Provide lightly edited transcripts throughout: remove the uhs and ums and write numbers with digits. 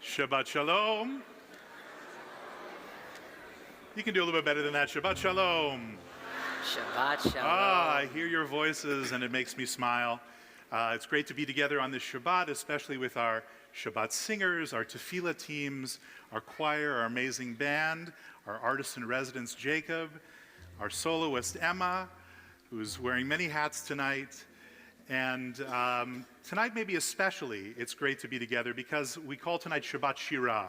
Shabbat Shalom. You can do a little bit better than that. Shabbat Shalom. Shabbat Shalom. I hear your voices and it makes me smile. It's great to be together on this Shabbat, especially with our Shabbat singers, our tefillah teams, our choir, our amazing band, our artist in residence Jacob, our soloist Emma, who's wearing many hats tonight. And tonight maybe especially it's great to be together because we call tonight Shabbat Shira.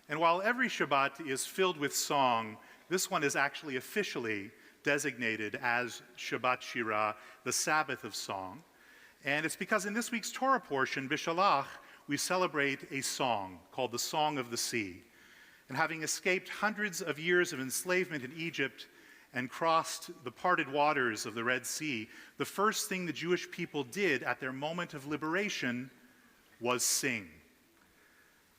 And while every Shabbat is filled with song, this one is actually officially designated as Shabbat Shira, the Sabbath of song. And it's because in this week's Torah portion, Bishalach, we celebrate a song called the Song of the Sea. And having escaped hundreds of years of enslavement in Egypt and crossed the parted waters of the Red Sea, the first thing the Jewish people did at their moment of liberation was sing.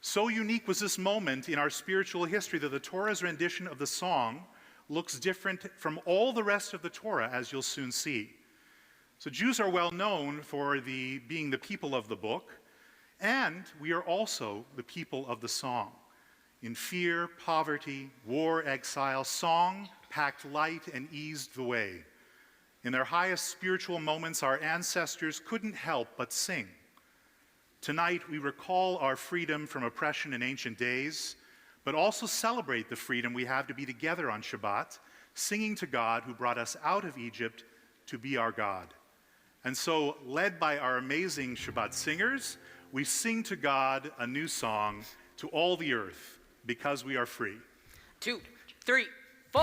So unique was this moment in our spiritual history that the Torah's rendition of the song looks different from all the rest of the Torah, as you'll soon see. So Jews are well known for being the people of the book, and we are also the people of the song. In fear, poverty, war, exile, song packed light and eased the way. In their highest spiritual moments, our ancestors couldn't help but sing. Tonight, we recall our freedom from oppression in ancient days, but also celebrate the freedom we have to be together on Shabbat, singing to God who brought us out of Egypt to be our God. And so, led by our amazing Shabbat singers, we sing to God a new song, to all the earth, because we are free. 2, 3, 4.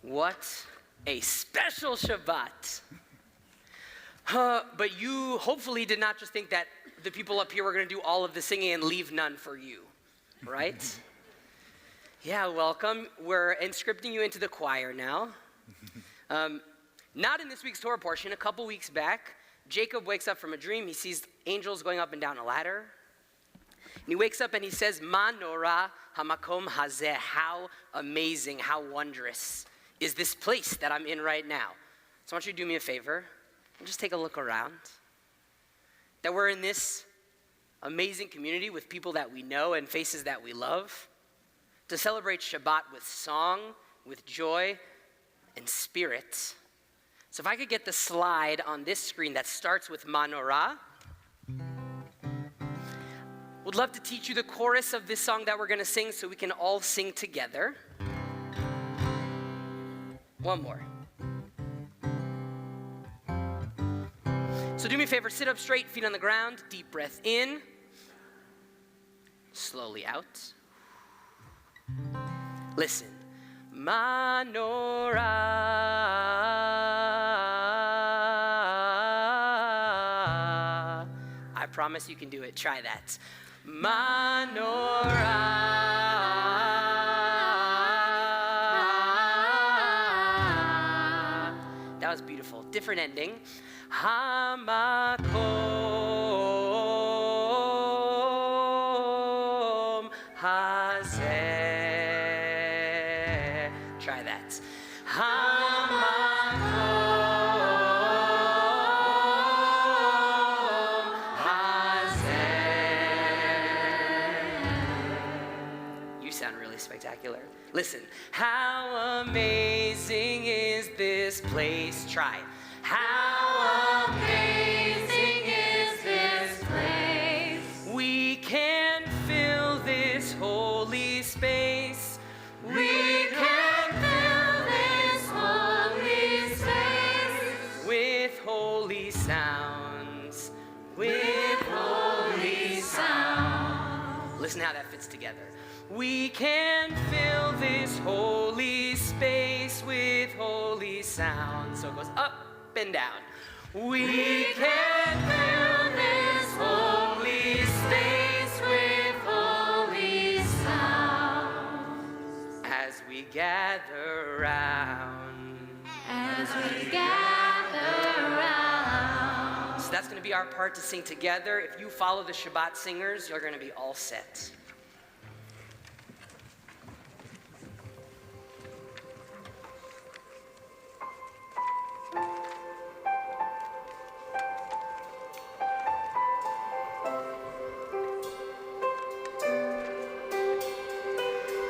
What a special Shabbat. But you hopefully did not just think that the people up here were going to do all of the singing and leave none for you, right? Yeah, welcome. We're inscripting you into the choir now. Not in this week's Torah portion. A couple weeks back, Jacob wakes up from a dream. He sees angels going up and down a ladder. And he wakes up and he says, Ma nora hamakom hazeh. How amazing, how wondrous is this place that I'm in right now. So I want you to do me a favor and just take a look around. That we're in this amazing community with people that we know and faces that we love. To celebrate Shabbat with song, with joy, and spirit. So if I could get the slide on this screen that starts with Manorah. Would love to teach you the chorus of this song that we're going to sing so we can all sing together. One more. So do me a favor, sit up straight, feet on the ground, deep breath in, slowly out. Listen. Manorah, I promise you can do it. Try that. Manorah. That was beautiful. Different ending. Hamakom hazeh. Try that. Hamakom hazeh. You sound really spectacular. Listen. How amazing is this place? Try. How amazing is this place? We can fill this holy space. We can fill this holy space with holy sounds. With holy sounds. Listen how that fits together. We can fill this holy space with holy sounds. So it goes up and down. We can fill this holy space with holy sounds as we gather round. As we gather round. So that's going to be our part to sing together. If you follow the Shabbat singers, you're going to be all set.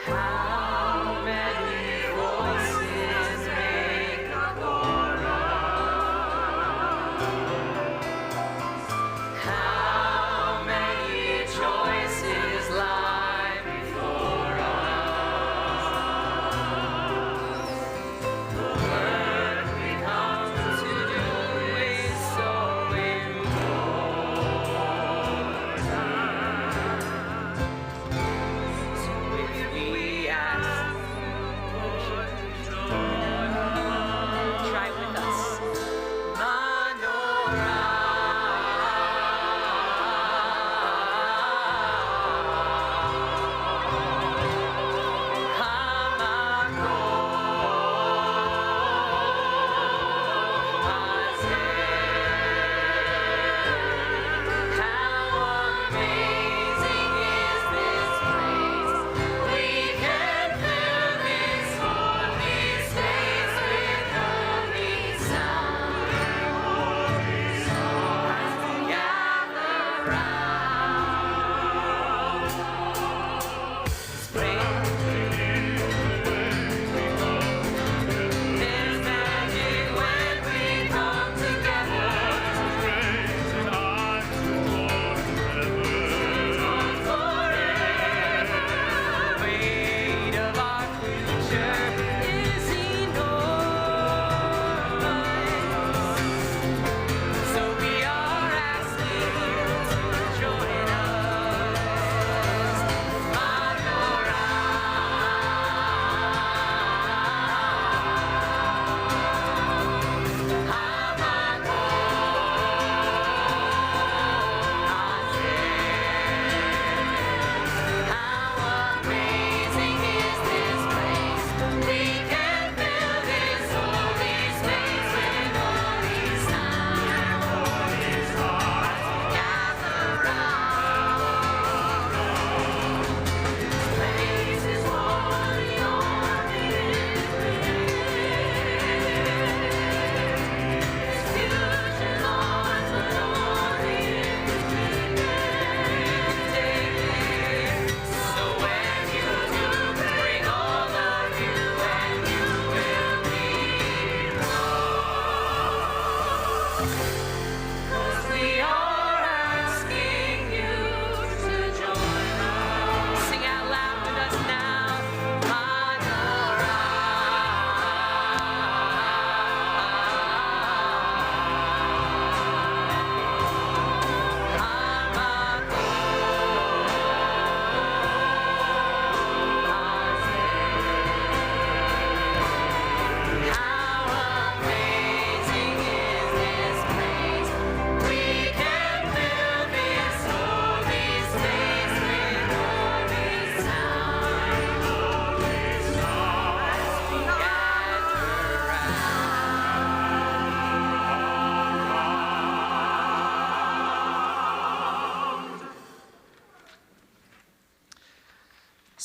How many choices lie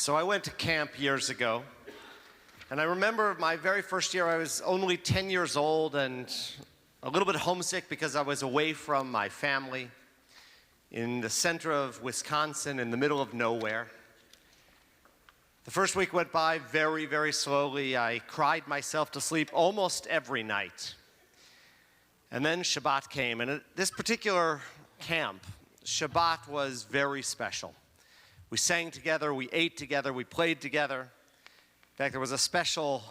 So I went to camp years ago, and I remember my very first year. I was only 10 years old and a little bit homesick because I was away from my family in the center of Wisconsin, in the middle of nowhere. The first week went by very, very slowly. I cried myself to sleep almost every night. And then Shabbat came, and at this particular camp, Shabbat was very special. We sang together, we ate together, we played together. In fact, there was a special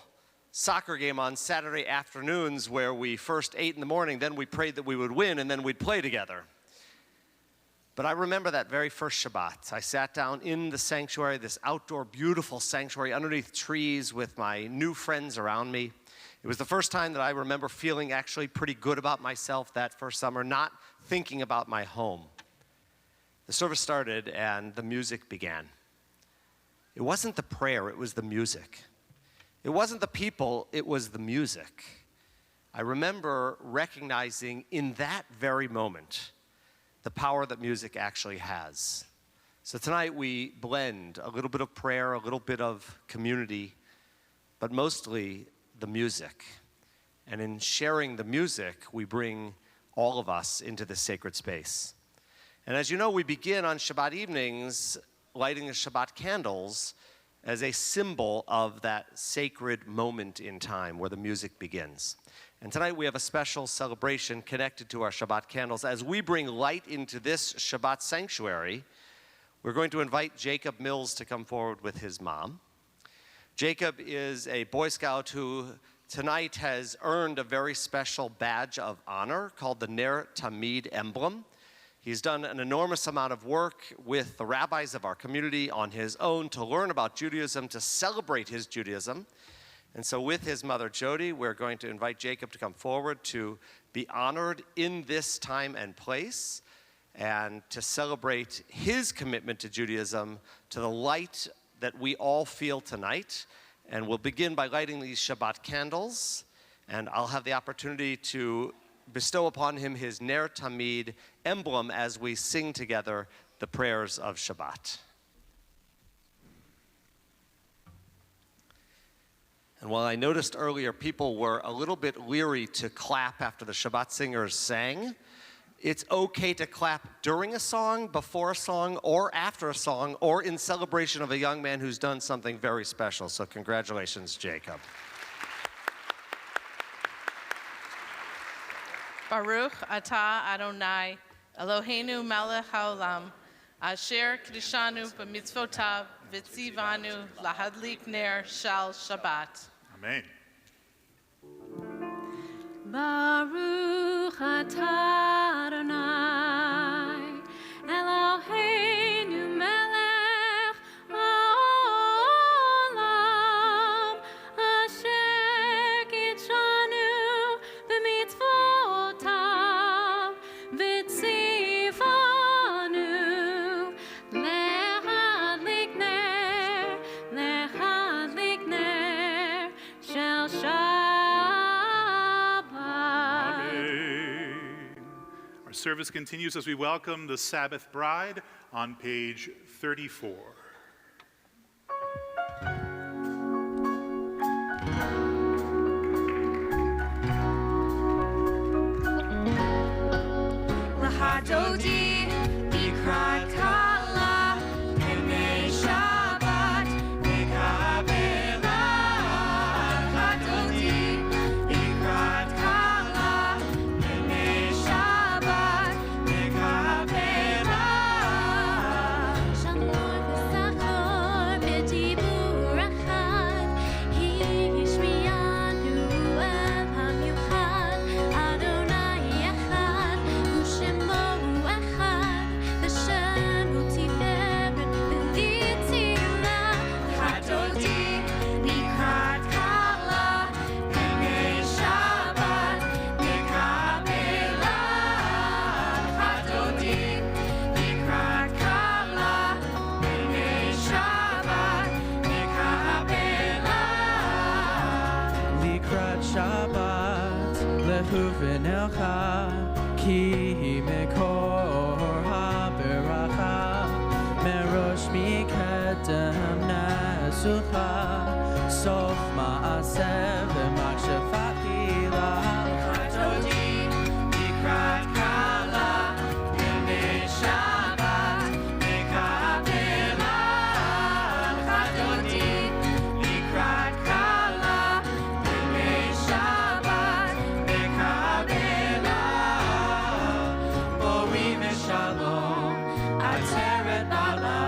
soccer game on Saturday afternoons where we first ate in the morning, then we prayed that we would win, and then we'd play together. But I remember that very first Shabbat. I sat down in the sanctuary, this outdoor beautiful sanctuary underneath trees with my new friends around me. It was the first time that I remember feeling actually pretty good about myself that first summer, not thinking about my home. The service started and the music began. It wasn't the prayer, it was the music. It wasn't the people, it was the music. I remember recognizing in that very moment the power that music actually has. So tonight we blend a little bit of prayer, a little bit of community, but mostly the music. And in sharing the music, we bring all of us into this sacred space. And as you know, we begin on Shabbat evenings lighting the Shabbat candles as a symbol of that sacred moment in time where the music begins. And tonight we have a special celebration connected to our Shabbat candles. As we bring light into this Shabbat sanctuary, we're going to invite Jacob Mills to come forward with his mom. Jacob is a Boy Scout who tonight has earned a very special badge of honor called the Ner Tamid emblem. He's done an enormous amount of work with the rabbis of our community on his own to learn about Judaism, to celebrate his Judaism. And so with his mother, Jody, we're going to invite Jacob to come forward to be honored in this time and place and to celebrate his commitment to Judaism, to the light that we all feel tonight. And we'll begin by lighting these Shabbat candles, and I'll have the opportunity to bestow upon him his Ner Tamid emblem as we sing together the prayers of Shabbat. And while I noticed earlier people were a little bit leery to clap after the Shabbat singers sang, it's okay to clap during a song, before a song, or after a song, or in celebration of a young man who's done something very special. So congratulations, Jacob. Baruch atah Adonai, Eloheinu melech haolam, asher kiddushanu b'mitzvotav v'tzivanu lahadlik ner shal Shabbat. Amen. Baruch atah Adonai, Eloheinu melech haolam, asher kiddushanu b'mitzvotav v'tzivanu lehadlik ner shel Shabbat. Amen. Our service continues as we welcome the Sabbath bride on page 34. Lahadodi bikrat kala penei Shabbat nikabela. Lahadodi bikrat kala penei Shabbat nikabela. Shamor v'sachor b'dibur echad, hishmiyanu el hamiuchad. Adonai echad, u'shemo echad, v'shem hu tiferet v'litzila. Lahadodi bikrat kala penei Shabbat nikabela. Lahadodi bikrat kala penei Shabbat nikabela. Likrat Shabbat lehuvenelcha ki mekor haberacha merosh mikadam na sucha, sof ma'aseh v'machshava tila. Chadodi, likrat kala, b'nei Shabbat, mekabela. Chadodi, likrat kala, b'nei Shabbat, mekabela. Boi v'shalom, ateret bala.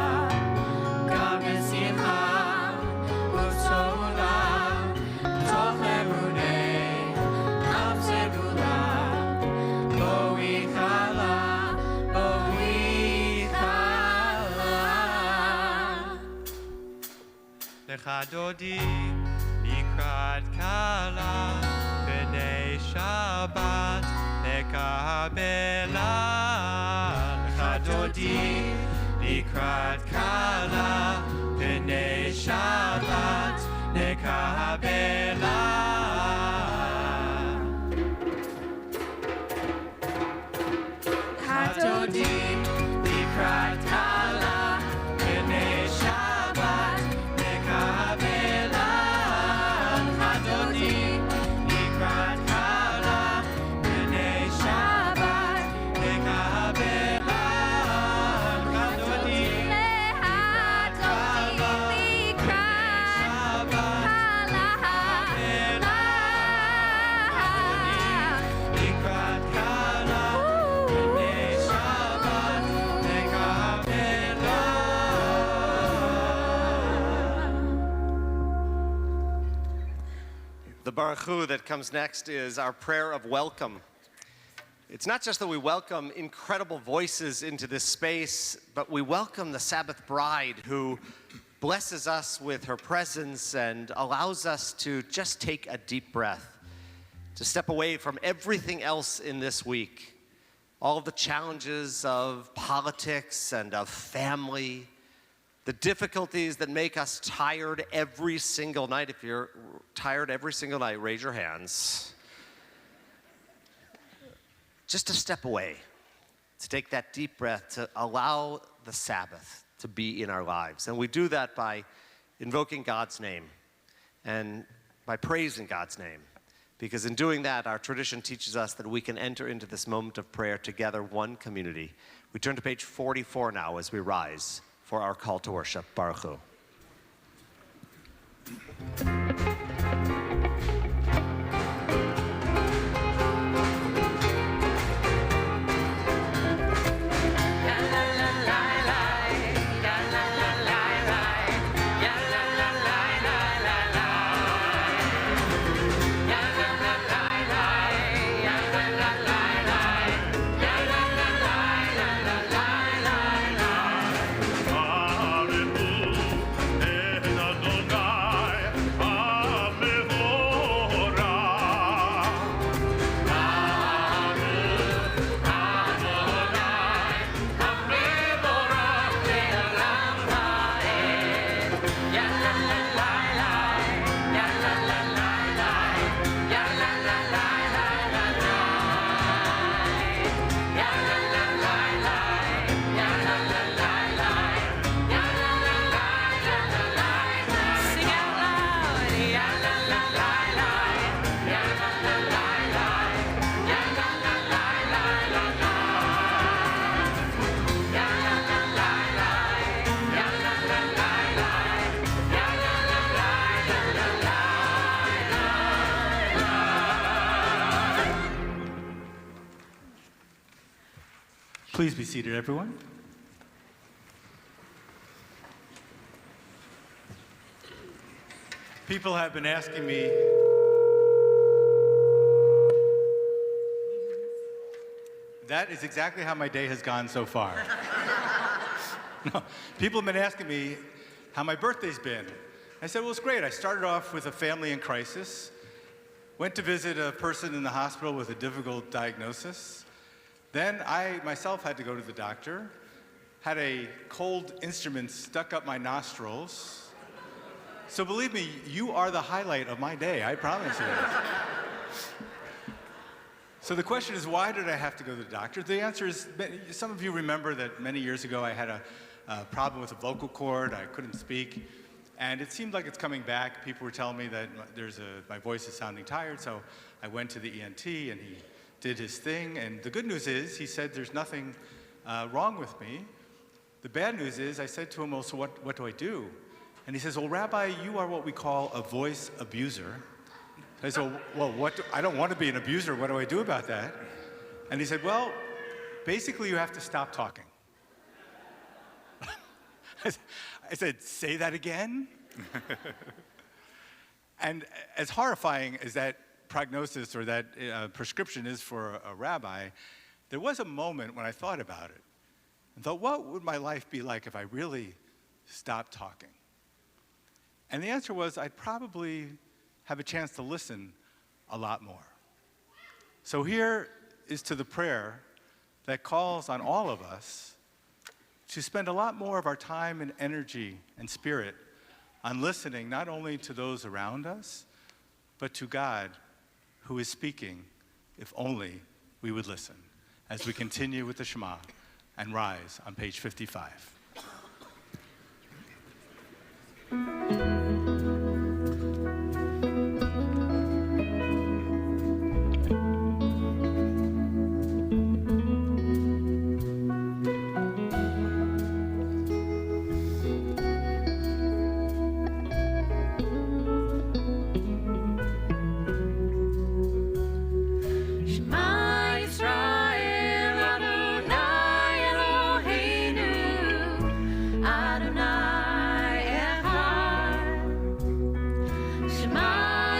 Chadodi, likrat kala, b'nei Shabbat, mekabela. Chadodi, likrat kala, b'nei Shabbat, mekabela. Chadodi, likrat kala, b'nei Shabbat, mekabela. Chadodi, likrat kala, b'nei Shabbat, mekabela. Chadodi, likrat kala, b'nei Shabbat, mekabela. Chadodi, likrat kala, b'nei Shabbat, mekabela. The Baruch Hu that comes next is our prayer of welcome. It's not just that we welcome incredible voices into this space, but we welcome the Sabbath bride who blesses us with her presence and allows us to just take a deep breath, to step away from everything else in this week, all of the challenges of politics and of family, the difficulties that make us tired every single night. If you're tired every single night, raise your hands. Just to step away, to take that deep breath, to allow the Sabbath to be in our lives. And we do that by invoking God's name and by praising God's name. Because in doing that, our tradition teaches us that we can enter into this moment of prayer together, one community. We turn to page 44 now as we rise for our call to worship. Baruch Hu. Please be seated, everyone. People have been asking me that is exactly how my day has gone so far. No, people have been asking me how my birthday's been. I said, well, it's great. I started off with a family in crisis, went to visit a person in the hospital with a difficult diagnosis. Then I myself had to go to the doctor, had a cold instrument stuck up my nostrils. So believe me, you are the highlight of my day, I promise you. So the question is, why did I have to go to the doctor? The answer is, some of you remember that many years ago I had a problem with a vocal cord. I couldn't speak. And it seemed like it's coming back. People were telling me that my voice is sounding tired, so I went to the ENT and he did his thing. And the good news is, he said there's nothing wrong with me. The bad news is, I said to him, well, so what do I do? And he says, well, Rabbi, you are what we call a voice abuser. I said, well, I don't want to be an abuser. What do I do about that? And he said, well, basically you have to stop talking. I said, say that again? And as horrifying as that prognosis or that prescription is for a rabbi, there was a moment when I thought about it and thought, what would my life be like if I really stopped talking? And the answer was, I'd probably have a chance to listen a lot more. So here is to the prayer that calls on all of us to spend a lot more of our time and energy and spirit on listening not only to those around us, but to God who is speaking, if only we would listen, as we continue with the Shema and rise on page 55. Shema Yisrael, Adonai Eloheinu, Adonai Echad. Shema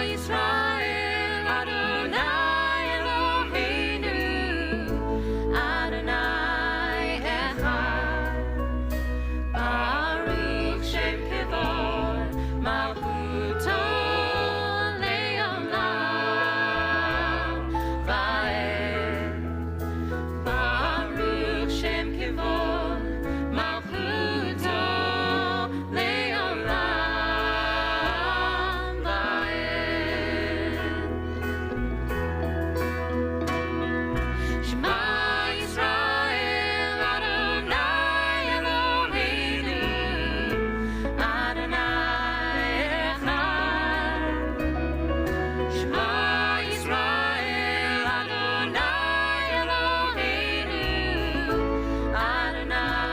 Yisrael, Adonai Eloheinu, Adonai Echad. Baruch Shem Kevod, Malchuto Le'olam Va'ed. Baruch Shem Kevod, Malchuto Le'olam Va'ed. Shema Yisrael, Adonai Eloheinu, Adonai Echad. Shema Yisrael, Adonai Eloheinu, Adonai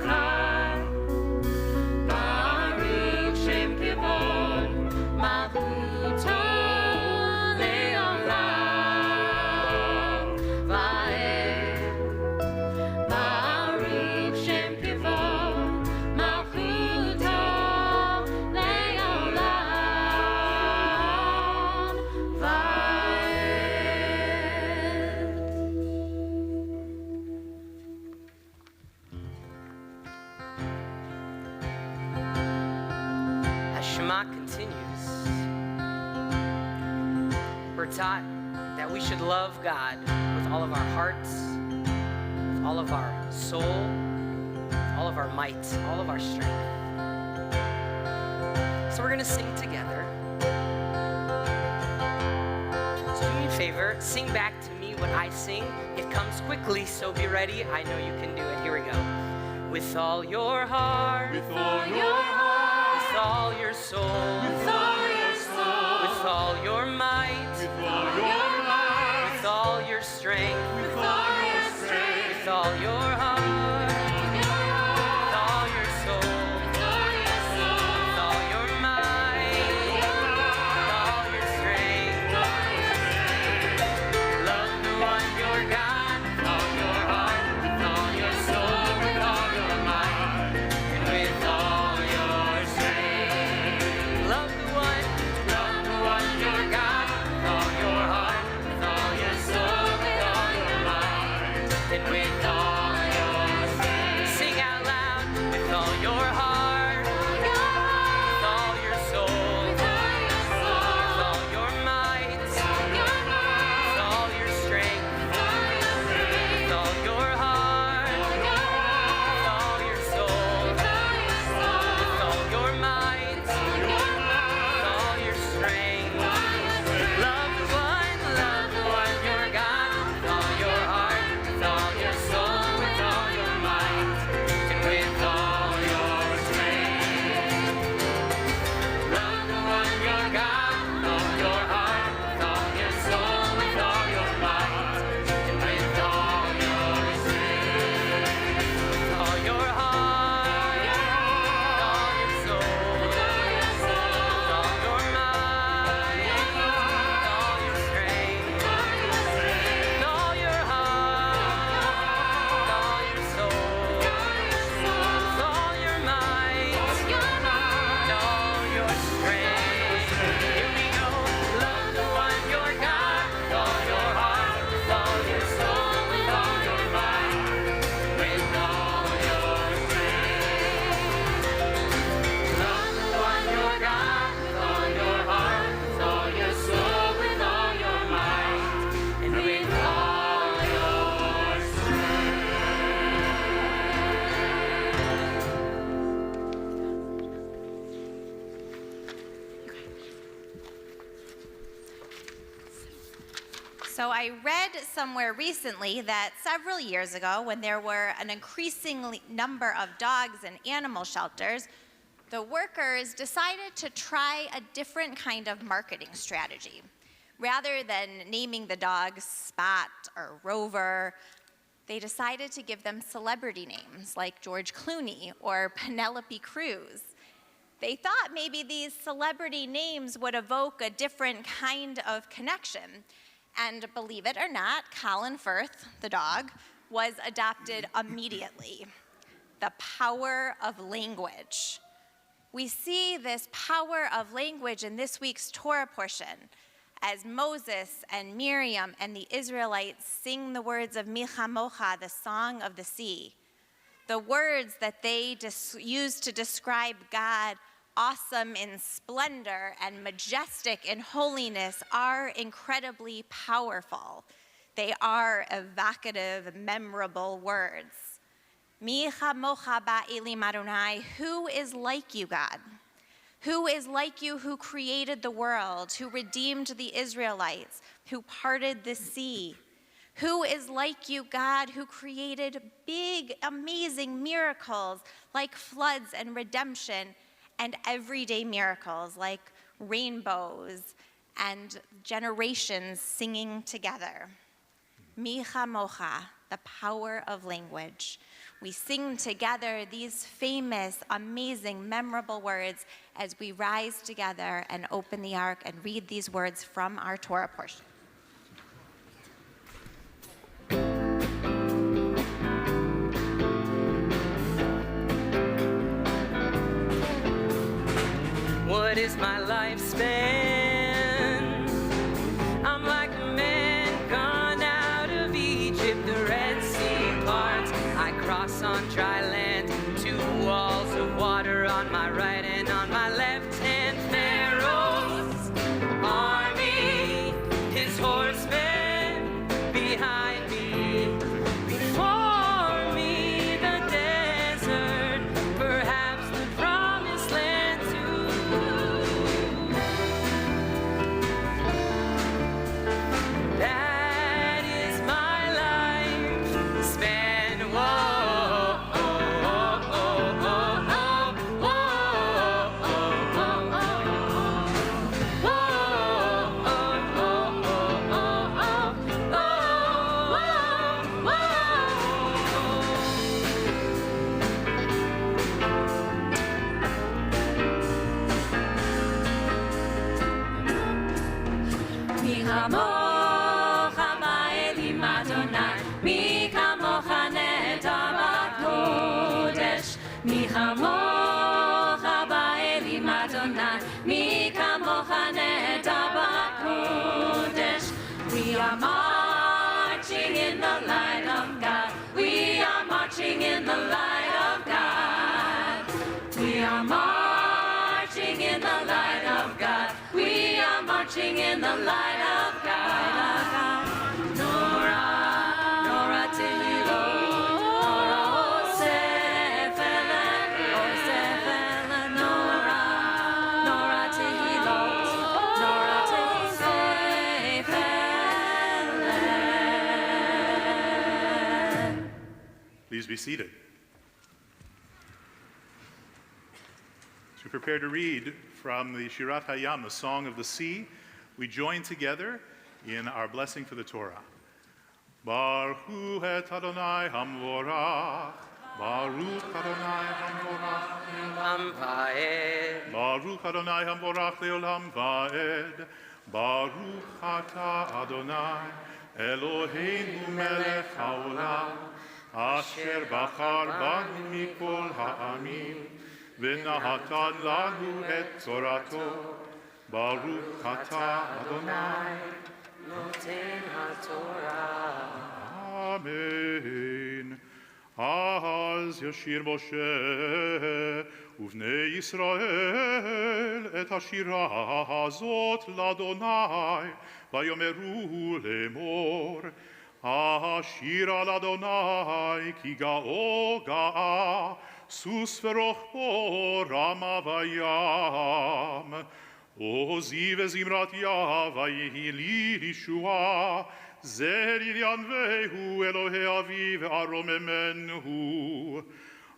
Echad. Baruch Shem Kevod, Malchuto Le'olam Va'ed. Baruch Shem Kevod, Malchuto Le'olam Va'ed. As Shema continues, we're taught that we should love God with all of our hearts, with all of our soul, all of our might, all of our strength. So we're going to sing together. So do me a favor, sing back to me what I sing. It comes quickly, so be ready. I know you can do it. Here we go. With all your heart, With all your heart, with all your soul, With all your soul, with all your might, with all your might, with all your strength, with all your strength, with all your heart, with all your soul, with all your soul, with all your might, with all your strength. Love the one your God with all your heart, with all your soul, with all your might, and with all your strength. Love the one So I read somewhere recently that several years ago, when there were an increasing number of dogs in animal shelters, the workers decided to try a different kind of marketing strategy. Rather than naming the dogs Spot or Rover, they decided to give them celebrity names like George Clooney or Penelope Cruz. They thought maybe these celebrity names would evoke a different kind of connection. And believe it or not, Colin Firth, the dog, was adopted immediately. The power of language. We see this power of language in this week's Torah portion as Moses and Miriam and the Israelites sing the words of Mi Chamocha, the song of the sea. The words that they use to describe God, awesome in splendor and majestic in holiness, are incredibly powerful. They are evocative, memorable words. Mi chamocha ba'elim Adonai, who is like you, God? Who is like you, who created the world, who redeemed the Israelites, who parted the sea? Who is like you, God, who created big, amazing miracles like floods and redemption, and everyday miracles like rainbows and generations singing together? Mi chamocha, the power of language. We sing together these famous, amazing, memorable words as we rise together and open the ark and read these words from our Torah portion. What is my lifespan? I'm like a man gone out of Egypt, the Red Sea parts. I cross on dry land, two walls of water on my right and on my left hand. Pharaoh's army, his horsemen behind me. Before me, the desert, perhaps the promised land too. That is my life span. Whoa, oh, oh, oh, oh, oh, oh, Mi chamocha ba'elim Adonai, mi kamocha nehtar b'kodesh. Mi chamocha ba'elim Adonai, mi kamocha nehtar b'kodesh. We are marching in the light of God. We are marching in the light of God. We are marching in the light of God. We are marching in the light of God. Nora, Nora Tehillo, Nora Osefelen, Osefelen, Nora, Nora Tehillo, Nora Osefelen. Please be seated. As we prepare to read from the Shirat Hayam, the Song of the Sea, we join together in our blessing for the Torah. Baruch et Adonai Hamvorach, Baruch Adonai Hamvorach, Am Vaed. Baruch Adonai Hamvorach Leolam Vaed, Baruch Ata Adonai, Eloheinu melech haolam, Asher bachar banu mikol ha'amim, ונתן לנו את תורתו, ברוך אתה אדוני, נותן התורה. אמן. אז ישיר משה ובני ישראל את השירה הזאת לאדוני, ויאמרו לאמור, השירה לאדוני כי גאו גאה, סוס ורוחבו רמה וים, עוזי וזמרת יהווה יהי לי לישועה, זרי ינבהו אלוהי אבי וארוממנו.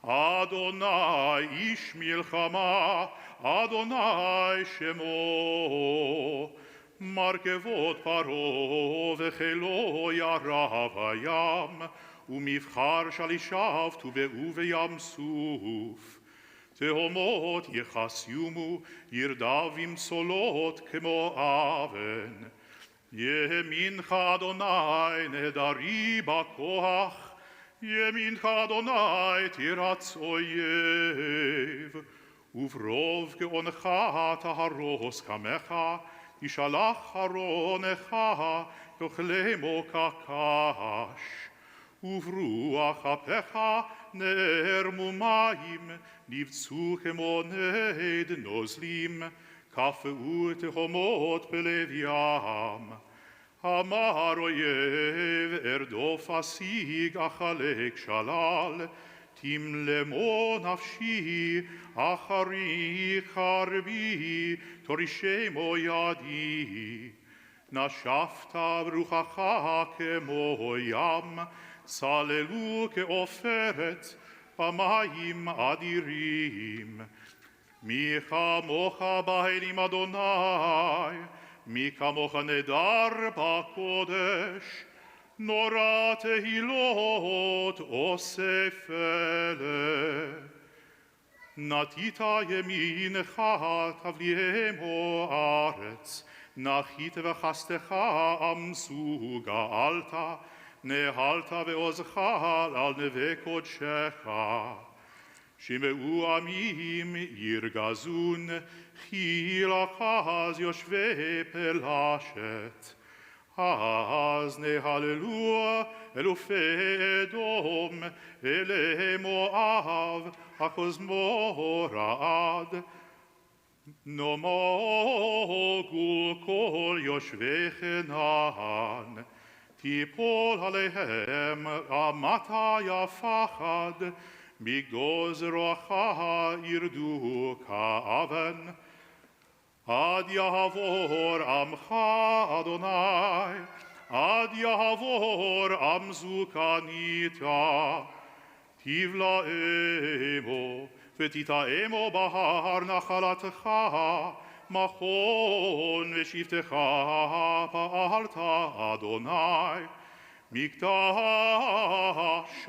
אדוני איש מלחמה, אדוני שמו. מרכבות פרעה וחילו ירב הים, ומבחר שלישיו טובעו בים סוף. תהומות יחסיומו, ירדף עם סולות כמו אבן. ימינך אדוני נהדרי בכוח, ימינך אדוני תירץ אויב. וברוב גאונך תהרוס קמך, תשלח ארונך יאכלמו כקש. וברוח אפיך נערמו מים, נבצו כמו נד נוזלים, קפאו תהומות בלב ים. אמר אויב ארדוף אשיג אחלק שלל, תמלמו נפשי אחרי חרבי, תורישמו ידי. נשפת ברוחך כמו ים, צללו כעופרת במים אדירים. מי כמוך באלים אדוני, מי כמוך נדר בקודש, נורא תהילות עושה פלא. נטית ימינך תבליעמו ארץ, נחית וחסתך עמסו גאלת, נהלת ועוזך על נווה קודשך. שמעו עמים ירגזון, חילך אז יושבי פלשת. אז נהללו אלופי אדום, אלי מואב, אחוז מורעד. נמוגו כל יושבי כנען, תיפול עליהם המטה יפחד, מגדוז רוח ירדו כאבן. עד יעבור עמך אדוני, עד יעבור עם זו קנית. תבלעמו ותטעמו בהר נחלתך, מכון ושבתך פעלת אדוני. מקדש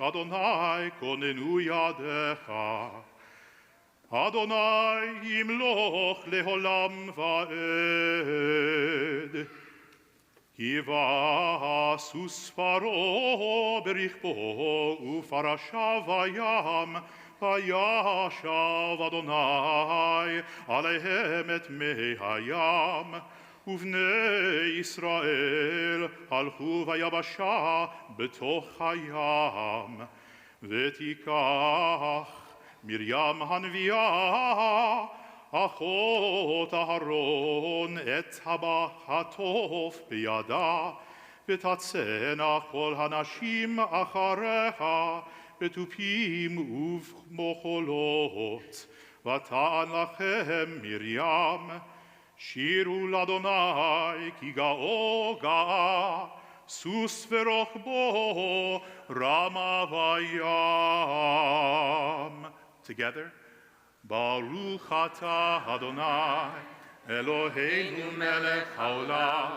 אדוני כוננו ידיך. אדוני ימלוך לעולם ועד. יבאסו פרעה ברכבו ופרשיו בים, וישב אדוני עליהם את מי הים. ובני ישראל הלכו ביבשה בתוך הים. ותיקח מרים הנביאה אחות אהרון את הבחטוף בידה, ותצאנה כל הנשים אחריה בתופים ובמחולות. ותען לכם מרים, שירו לאדוני כי גאו גאה, סוס ורוכבו רמה וים. Together. ברוך אתה אדוני אלוהינו מלך העולם,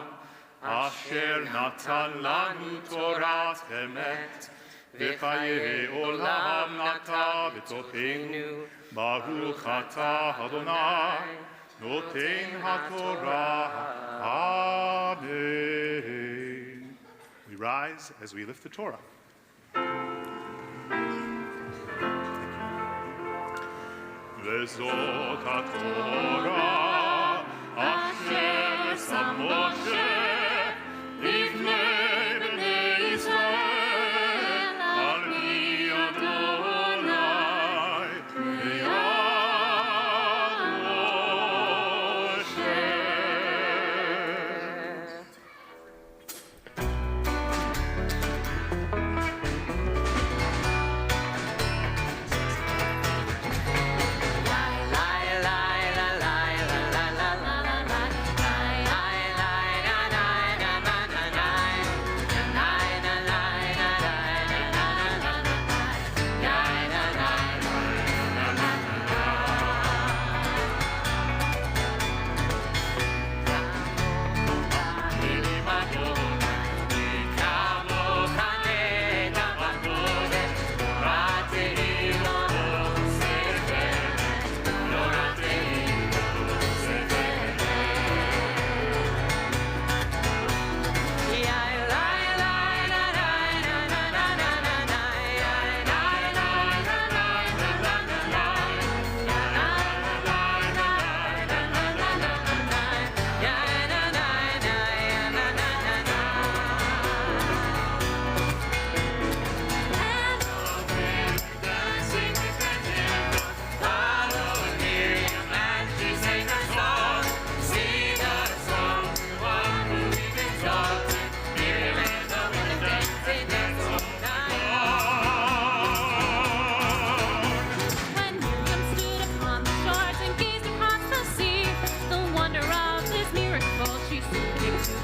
אשר נתן לנו תורת אמת וחיי עולם נטע בתוכנו. ברוך אתה אדוני נותן התורה. Amen. We rise as we lift the Torah. וזאת התורה אשר שם משה לפני בני ישראל, על פי אדוני ביד משה.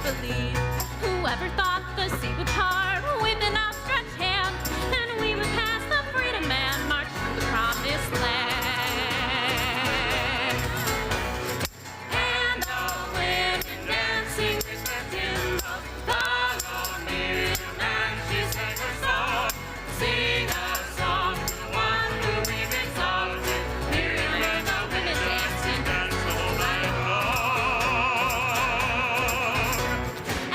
believe. Whoever thought the sea would part with an outstretched hand, and we would pass the freedom and march to the promised land. And the women dancing with their timbrels followed Miriam, and she sang her song. Sing a song to the one who we've exalted. Miriam and the women dancing all night long.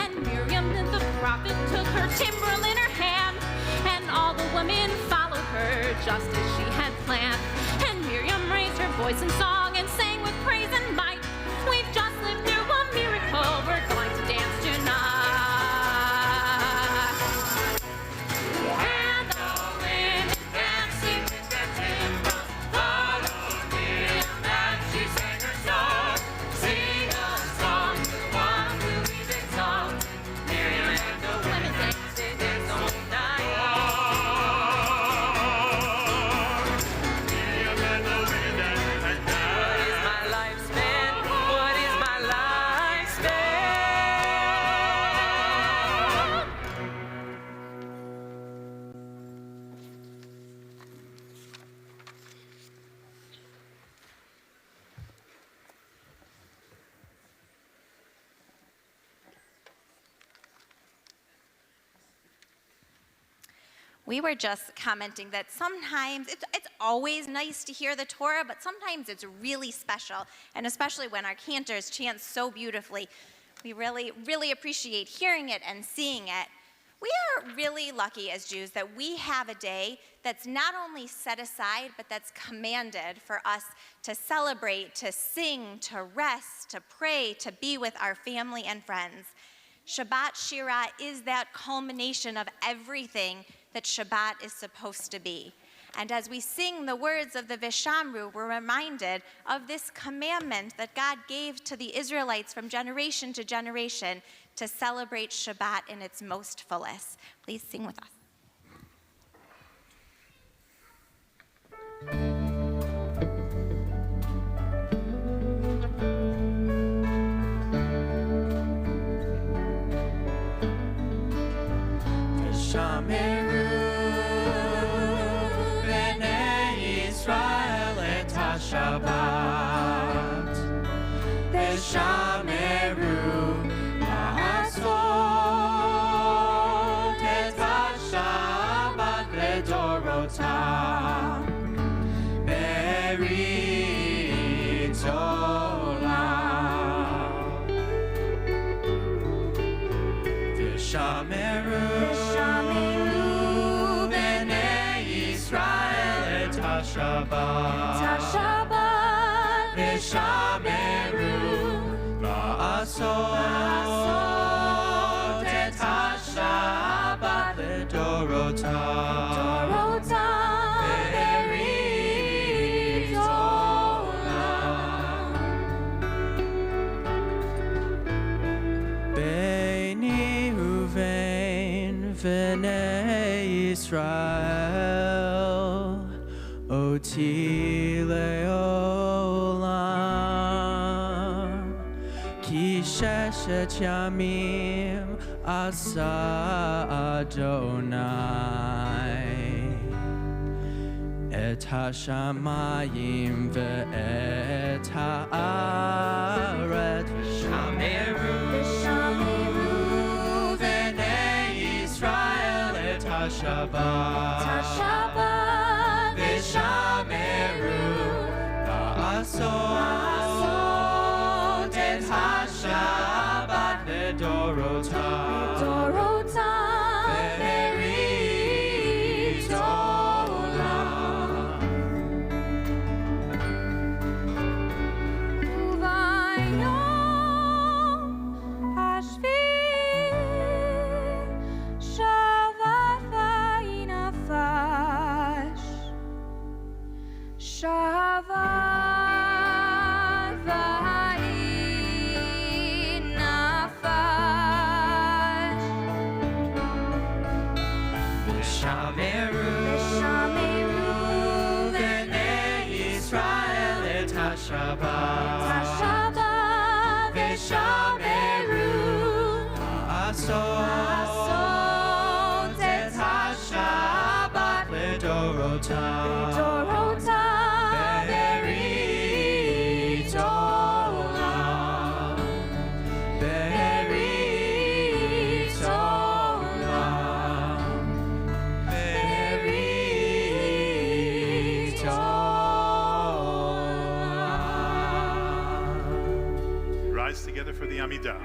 And Miriam the prophet took her timbrel in her hand, and all the women followed her just as she had planned. And Miriam raised her voice in song and sang with praise and might. We've just lived through a miracle, we're going to dance tonight. And the women dancing with their timbrels followed Miriam, and she sang her song. Sing a song to the one who we've exalted. Miriam and the women dancing all night long. Miriam and the women dancing. What is my lifespan? What is my lifespan? We were just commenting that sometimes it's always nice to hear the Torah, but sometimes it's really special, and especially when our cantors chant so beautifully. We really, really appreciate hearing it and seeing it. We are really lucky as Jews that we have a day that's not only set aside, but that's commanded for us to celebrate, to sing, to rest, to pray, to be with our family and friends. Shabbat Shira is that culmination of everything that Shabbat is supposed to be. And as we sing the words of the Vishamru, we're reminded of this commandment that God gave to the Israelites from generation to generation to celebrate Shabbat in its most fullest. Please sing with us. Shameru b'nei Yisrael et HaShabbat. V'shameru la'asot et HaShabbat לדורותם. ברית עולם. ושמרו בני ישראל את השבת. ושמרו לעשות את השבת לדורותם. ברית עולם. ביני ובין בני ישראל אותי לעולם. כי ששת ימים עשה אדוני את השמיים ואת הארץ. ושמרו בני ישראל את השבת. ושמרו לעשות את השבת לדורותם. ברית עולם. וביום השביעי שבת ויהי נפש. שבת ויהי נפש. לעשות את השבת לדורותם. ברית עולם. ברית עולם. ברית עולם. Rise together for the Amidah.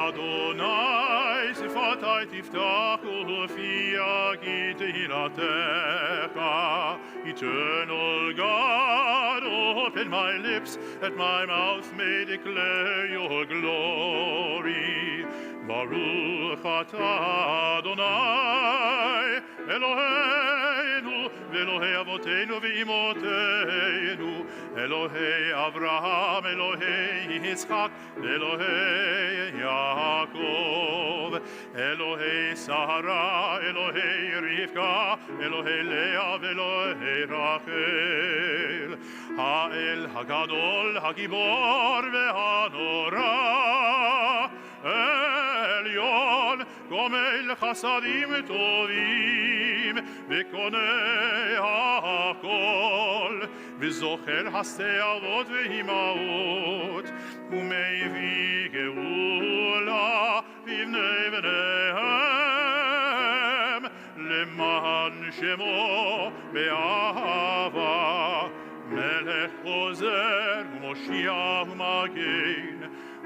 Adonai, Sifatai Tiftachu Fi Yagi Tehillateka. Eternal God, open my lips, that my mouth may declare your glory. Baruch atah Adonai, Eloheinu, Ve'Elohei Avotenu ve'Imoteinu, Elohei Avraham, Elohei Yitzchak, Elohei Yaakov, Elohei Sarah, Elohei Rivka, Elohei Leah, Elohei Rachel, Ha'el Hagadol, Hagibor ve'Hanora, Elyon, Gomel Chasadim Tovim, Vekonei HaKol, V'zocher Hasei Avot ve'Imaot, U'meivi Geula v'ivnei v'neihem, Leman Shemo be'ahava, Melech Ozer u'Moshiach u'Magen,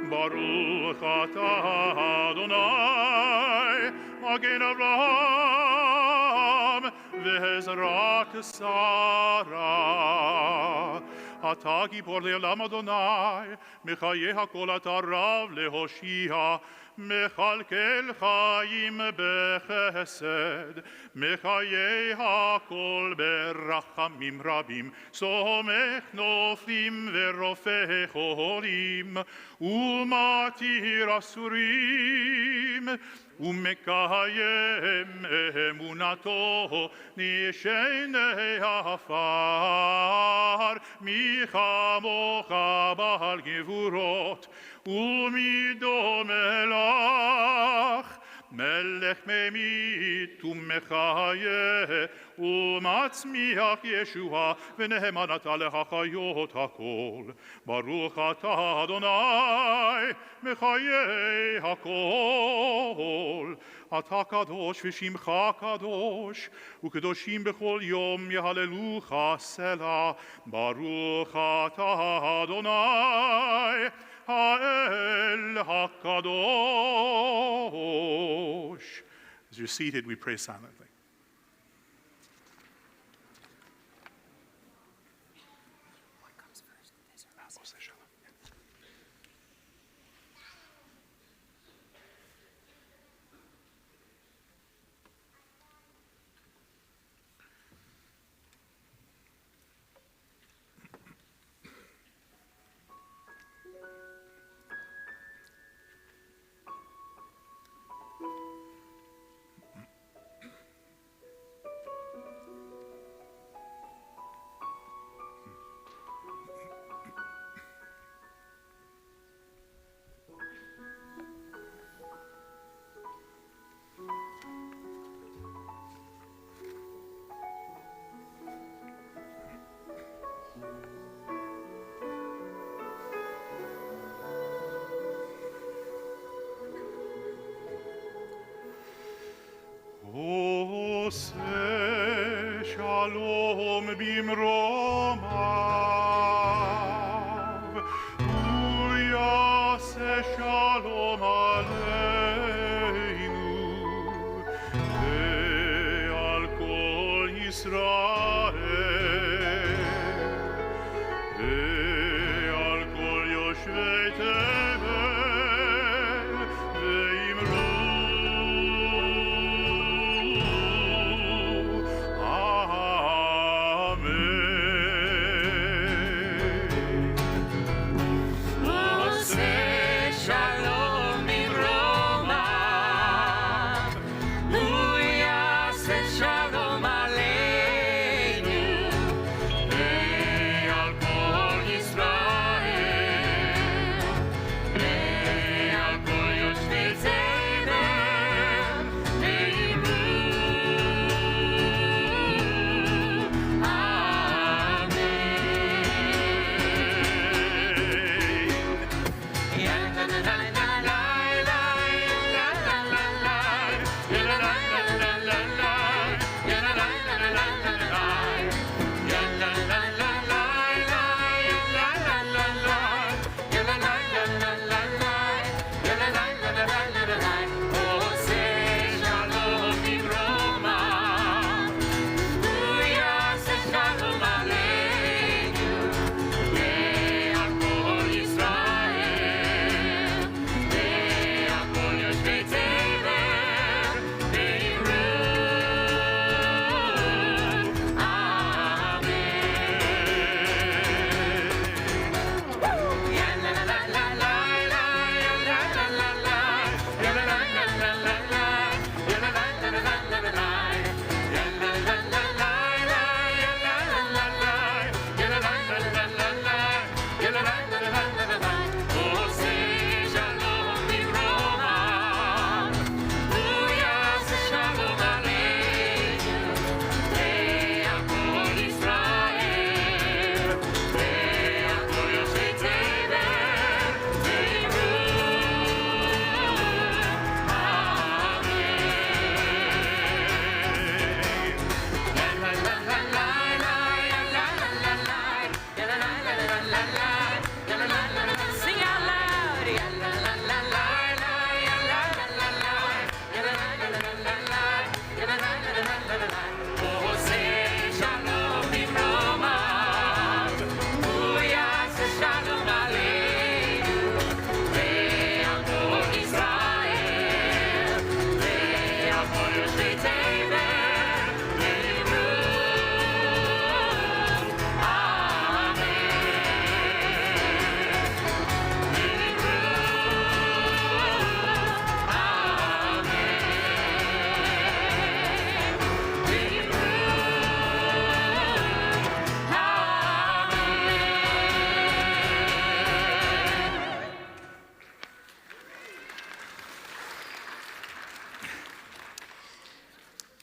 Baruch atah Adonai, Magen Avraham, ve'ezrat Sarah. Atah gibor le'olam Adonai, mechayeh hakol atah rav lehoshia, mechalkel chayim bechesed, mechayeh hakol berachamim rabim, somech noflim ve'rofeh cholim, umatir asurim, ומקיים אמונתו נשעני עפר, מי כמוך בעל גבורות ומי דומה לך, מלך ממית ומחיה ומצמיח ישועה ונאמן אתה להחיות הכל. ברוך אתה אדוני מחיי הכל. אתה קדוש ושמך קדוש, וקדושים בכל יום יהללוך סלה. ברוך אתה אדוני האל הקדוש. As you're seated, we pray silently. עושה שלום במרומיו, הוא יעשה שלום עלינו ועל כל ישראל ועל כל יושבי תבל ואמרו שלום עלינו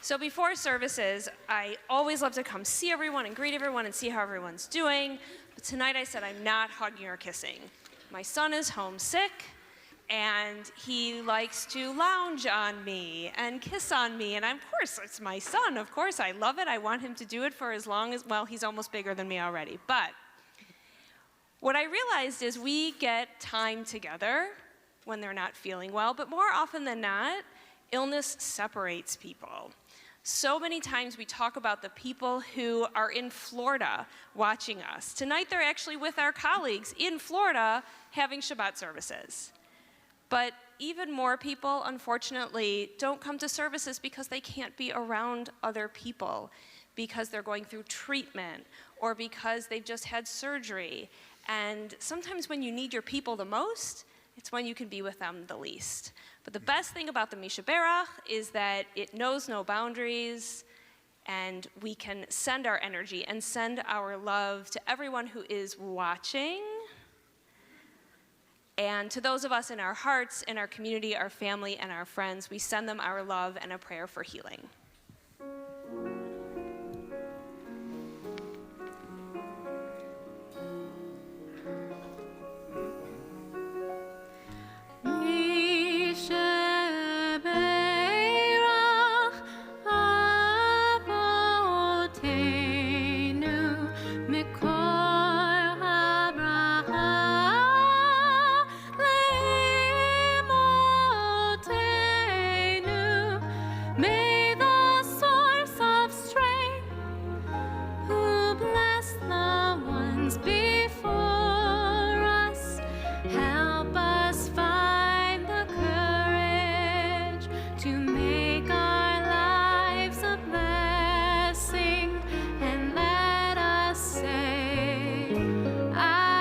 So before services, I always love to come see everyone and greet everyone and see how everyone's doing. But tonight I said I'm not hugging or kissing. My son is homesick, and he likes to lounge on me and kiss on me. And of course, it's my son. Of course, I love it. I want him to do it for as long as, well, he's almost bigger than me already. But what I realized is we get time together when they're not feeling well, but more often than not, illness separates people. So many times we talk about the people who are in Florida watching us. Tonight they're actually with our colleagues in Florida having Shabbat services. But even more people, unfortunately, don't come to services because they can't be around other people, because they're going through treatment, or because they've just had surgery. And sometimes when you need your people the most, it's when you can be with them the least. But the best thing about the Misha Berach is that it knows no boundaries, and we can send our energy and send our love to everyone who is watching, and to those of us in our hearts, in our community, our family, and our friends. We send them our love and a prayer for healing. May the source of strength, who bless the ones before us, help us find the courage to make our lives a blessing, and let us say, Amen.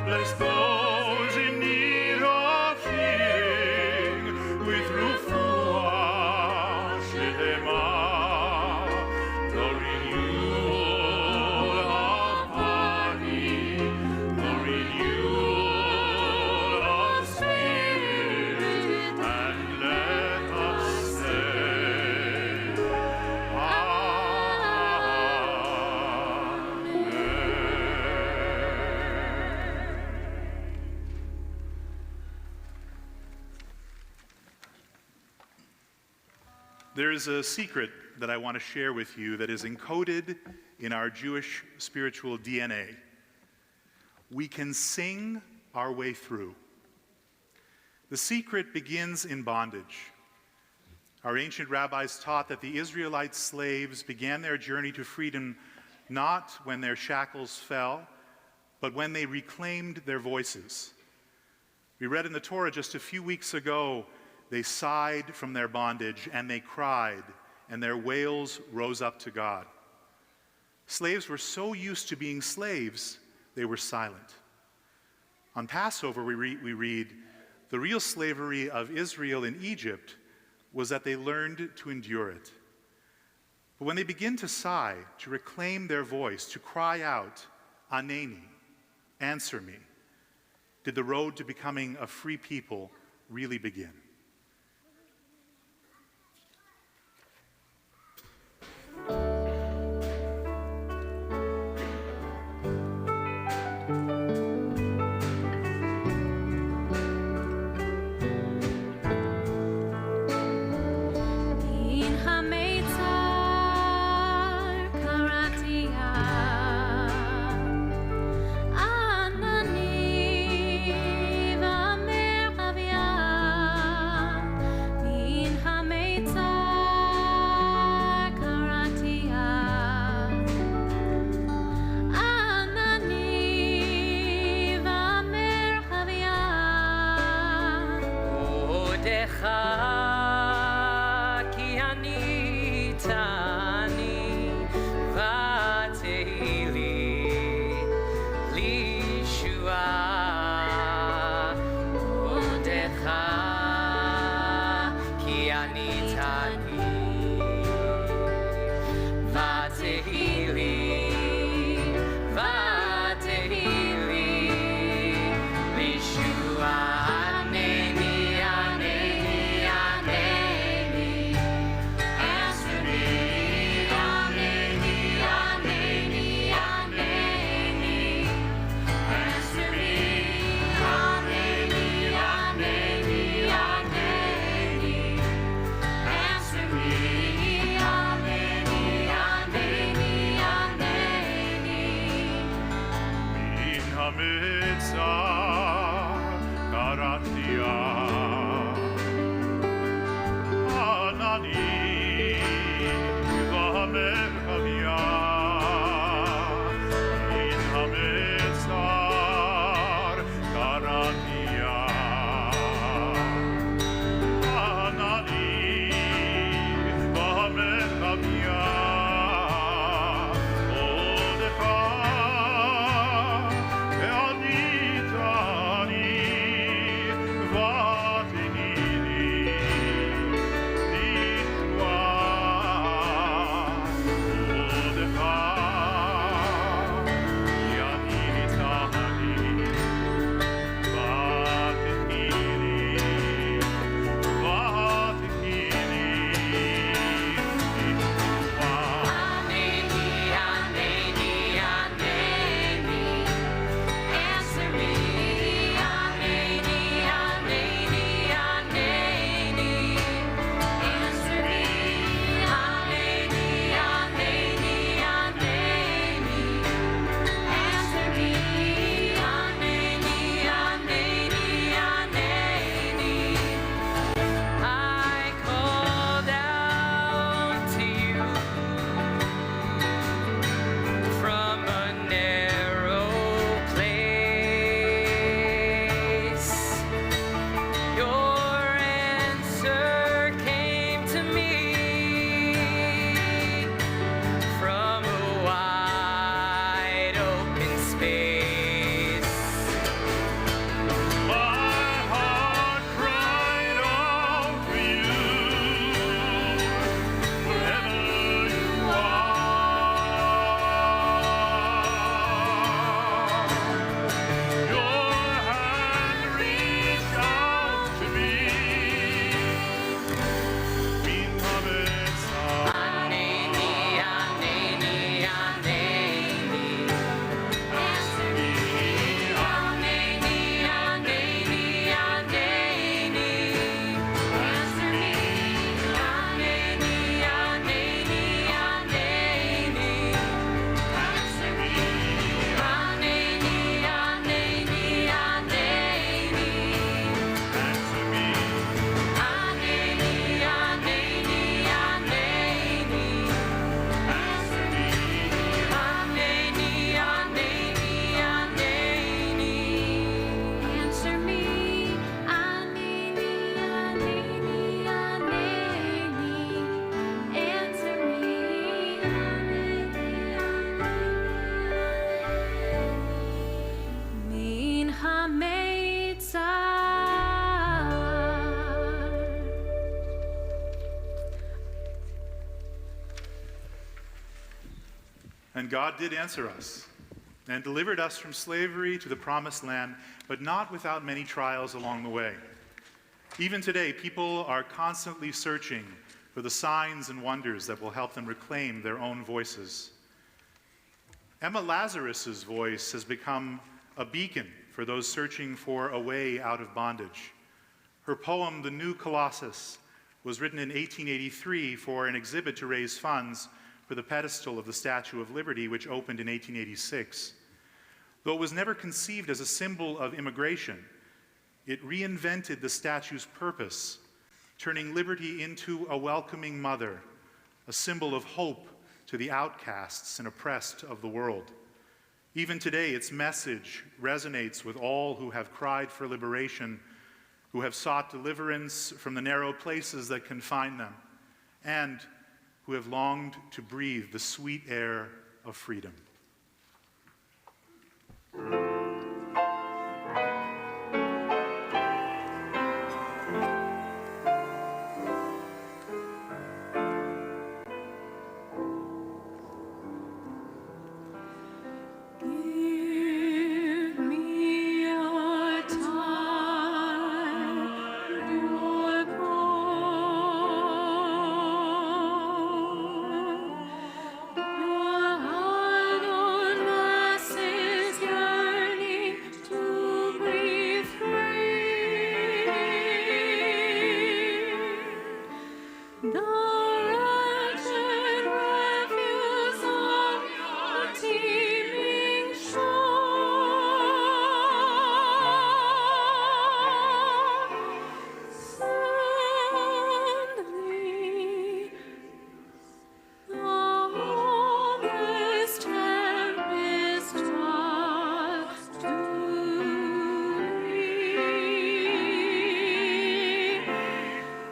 Bless those in need of healing with refuah shlema, the renewal of body, the renewal of spirit, and let us say, There is a secret that I want to share with you that is encoded in our Jewish spiritual DNA. We can sing our way through. The secret begins in bondage. Our ancient rabbis taught that the Israelite slaves began their journey to freedom not when their shackles fell, but when they reclaimed their voices. We read in the Torah just a few weeks ago, they sighed from their bondage, and they cried, and their wails rose up to God. Slaves were so used to being slaves, they were silent. On Passover, we read, the real slavery of Israel in Egypt was that they learned to endure it. But when they begin to sigh, to reclaim their voice, to cry out, Aneni, answer me, did the road to becoming a free people really begin? In Hametzar Karatia, Anani v'Merchavia, And God did answer us and delivered us from slavery to the promised land, but not without many trials along the way. Even today, people are constantly searching for the signs and wonders that will help them reclaim their own voices. Emma Lazarus's voice has become a beacon for those searching for a way out of bondage. Her poem, The New Colossus, was written in 1883 for an exhibit to raise funds for the pedestal of the Statue of Liberty, which opened in 1886. Though it was never conceived as a symbol of immigration, it reinvented the statue's purpose, turning liberty into a welcoming mother, a symbol of hope to the outcasts and oppressed of the world. Even today, its message resonates with all who have cried for liberation, who have sought deliverance from the narrow places that confine them, and who have longed to breathe the sweet air of freedom. Give me your time, your your heart on masses yearning to breathe free. The wretched refuse of your teeming shore. Send me the homeless tempest tossed to me.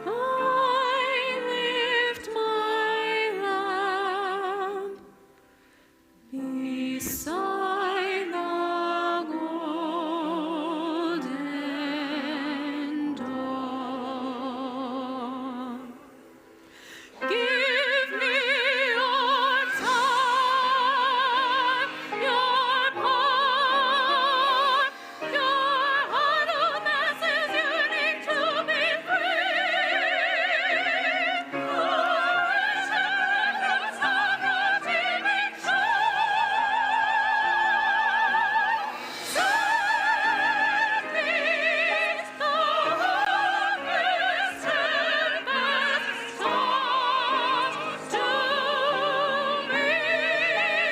I lift my lamp beside the golden dawn. Give me your time, your heart of masses yearning to be free. The refuse of your teeming shore. Send me the homeless tempest tossed to me. I lift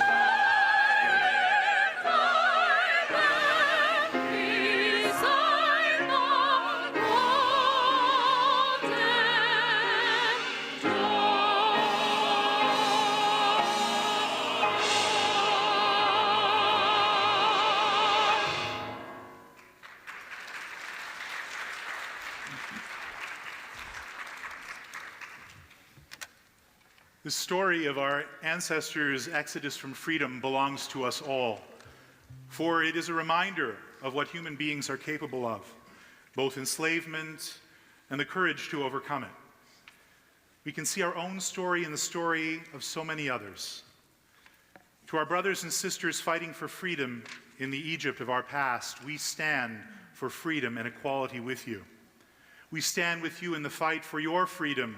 my lamp beside the The story of our ancestors' exodus from freedom belongs to us all, for it is a reminder of what human beings are capable of, both enslavement and the courage to overcome it. We can see our own story in the story of so many others. To our brothers and sisters fighting for freedom in the Egypt of our past, we stand for freedom and equality with you. We stand with you in the fight for your freedom